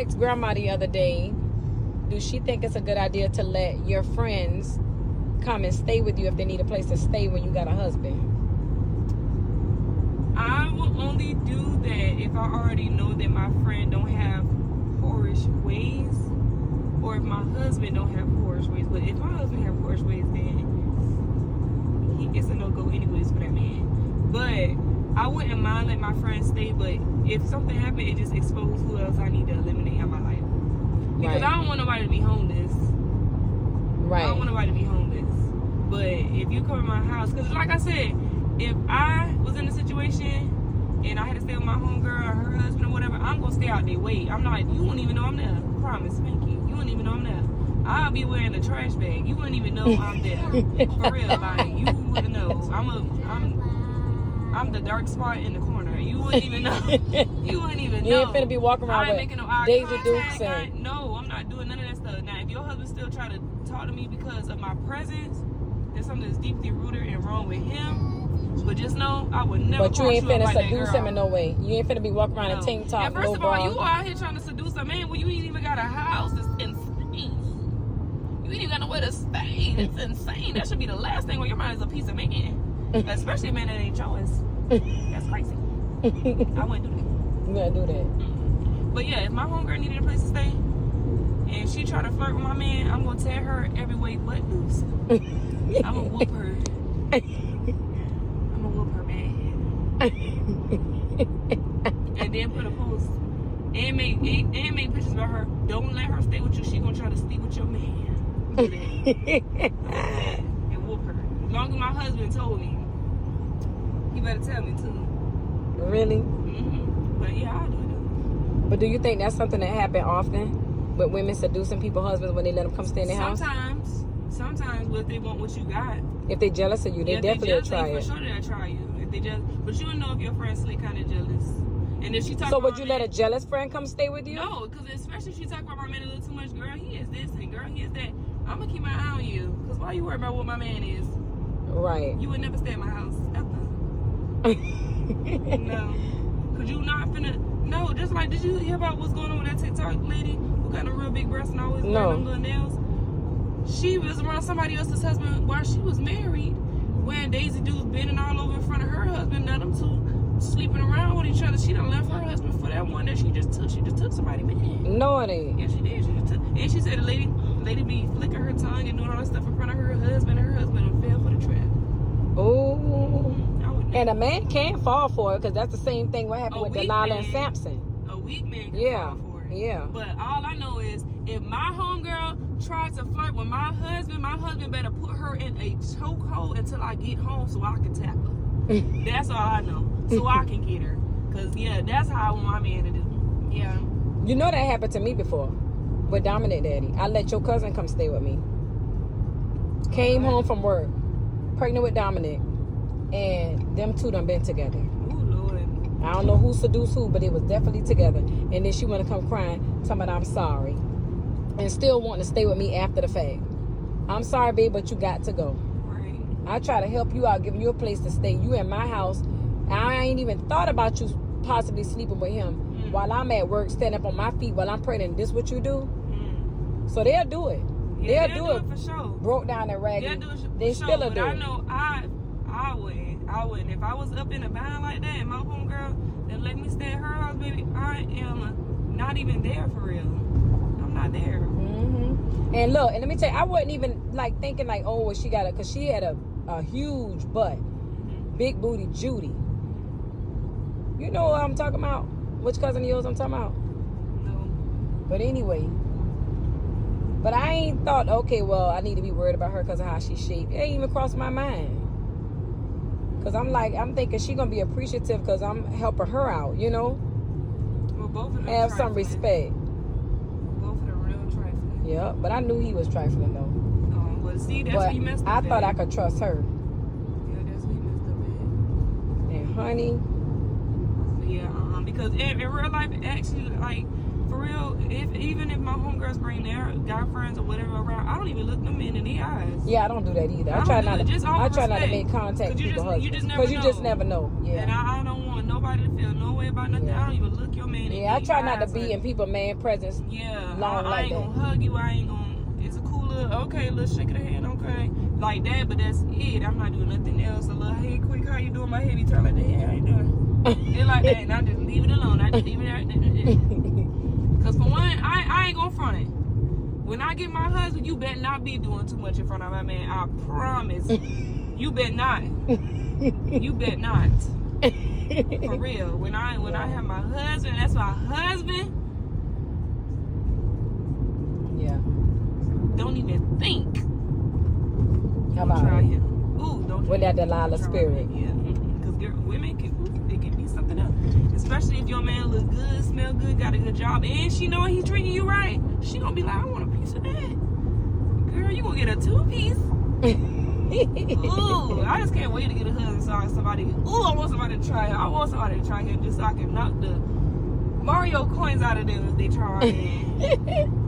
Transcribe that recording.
asked Grandma the other day, do she think it's a good idea to let your friends come and stay with you if they need a place to stay when you got a husband? I will only do that if I already know that my friend don't have whorish ways, or if my husband don't have whorish ways. But if my husband have whorish ways, then it's a no-go anyways for that man. But I wouldn't mind letting my friend stay, but if something happened, it just exposed who else I need to eliminate out my life. Because I don't want nobody to be homeless. Right. I don't want nobody to be homeless. But if you come in my house, because like I said, if I was in a situation and I had to stay with my homegirl or her husband or whatever, I'm going to stay out their way. I'm not, you wouldn't even know I'm there. I promise, thank you. You wouldn't even know I'm there. I'll be wearing a trash bag. You wouldn't even know I'm there. For real, like, you wouldn't know. I'm the dark spot in the corner. You wouldn't even know. You wouldn't even know. You ain't finna be walking around with making no eye Daisy contact. Dukes and... No, I'm not doing none of that stuff. Now, if your husband still try to talk to me because of my presence, there's something that's deeply rooted and wrong with him. But just know, I would never. But you ain't finna seduce him in no way. You ain't finna be walking around in tank top. And first of all, you out here trying to seduce a man when you ain't even got a house. It's insane. You ain't even got nowhere to stay. It's insane. That should be the last thing on your mind is a piece of man. Especially a man that ain't yours. That's crazy. I wouldn't do that. You gotta do that. But yeah, if my homegirl needed a place to stay and she tried to flirt with my man, I'm gonna tear her every way but loose. I'm gonna whoop her. I'm gonna whoop her bad. And then put a post and make pictures about her. Don't let her stay with you. She gonna try to sleep with your man. Do that. And whoop her. As long as my husband told me, he better tell me too. Really? Mm-hmm. But yeah, I'll do it. But do you think that's something that happen often with women seducing people's husbands when they let them come stay in their house? Sometimes, but if they want what you got. If they jealous of you, they definitely will try it. For sure they'll try you. If they just, but you don't know if your friend's kind of jealous. And if she talk so about would you let a jealous friend come stay with you? No, because especially if she talk about my man a little too much, girl, he is this and girl, he is that. I'm gonna keep my eye on you. Because why you worry about what my man is? Right. You would never stay at my house ever. No. Cause you not finna. No, just like, did you hear about what's going on with that TikTok lady who got a real big breast and always wearing them little nails? She was around somebody else's husband while she was married, wearing Daisy Dukes, bending all over in front of her husband. Now them two sleeping around with each other. She done left her husband for that one that she just took. She just took somebody, man. No, it ain't. Yeah, she did. She just took. And she said the lady be flicking her tongue and doing all that stuff in front of her husband. And her husband fell for the trap. Oh. And a man can fall for it because that's the same thing what happened with Delilah and Samson. A weak man can fall for it. Yeah. But all I know is if my homegirl tries to flirt with my husband better put her in a chokehold until I get home so I can tap her. That's all I know. So I can get her. Because, yeah, that's how I want my man to do. Yeah. You know that happened to me before with Dominic Daddy. I let your cousin come stay with me. Came home from work, pregnant with Dominic. And them two done been together. Ooh, Lord. I don't know who seduced who, but it was definitely together. And then she want to come crying, talking about I'm sorry. And still wanting to stay with me after the fact. I'm sorry, babe, but you got to go. Right. I try to help you out, giving you a place to stay. You in my house. I ain't even thought about you possibly sleeping with him while I'm at work, standing up on my feet while I'm pregnant. This what you do? So they'll do it. Yeah, they'll do it for sure. Broke down and raggedy. They'll do it for They sure, still but do it. I know I wouldn't. If I was up in a bind like that and my homegirl that let me stay at her house, baby, I am not even there for real. I'm not there. And look, and let me tell you, I wasn't even like thinking like, oh, well, she got it, because she had a huge butt. Big booty Judy. You know what I'm talking about? Which cousin of yours I'm talking about? No. But anyway. But I ain't thought, okay, well, I need to be worried about her because of how she's shaped. It ain't even crossed my mind. Because I'm thinking she going to be appreciative because I'm helping her out, you know? Well, both of them have trifling. some respect. Both of them real trifling. Yeah, but I knew he was trifling, though. Well, see, that's where you messed up. I thought I could trust her. Yeah, that's where you messed up at. And honey. Yeah, because in real life, actually, like, for real, even if my homegirls bring their guy friends or whatever around, I don't even look them in the eyes. Yeah, I don't do that either. I try not to make contact with people's husbands. Because you just never know. Yeah. And I don't want nobody to feel no way about nothing. Yeah. I don't even look your man in the eyes. I try not to be in people's man presence. Yeah. Long I ain't gonna hug you. I ain't gonna. It's a cool little, okay, little shake of the hand, okay. Like that, but that's it. I'm not doing nothing else. A little, hey, quick, how you doing? My head be turn like that. Hey, how you doing? It's like that, and I just leave it alone. I just leave it out. Because for one, I ain't gonna front it. When I get my husband, you better not be doing too much in front of my man. I promise. You bet not. You bet not. For real. When I have my husband, that's my husband. Yeah. Don't even think. How about try him. Ooh, don't with that Delilah spirit. Yeah. Because women can be something else. Especially if your man look good, smell good, got a good job, and she know he's treating you right. She gonna be like, I want a piece of that. Girl, you gonna get a 2-piece. Ooh, I just can't wait to get a husband. So somebody. Ooh, I want somebody to try him. I want somebody to try him just so I can knock the Mario coins out of them if they try him.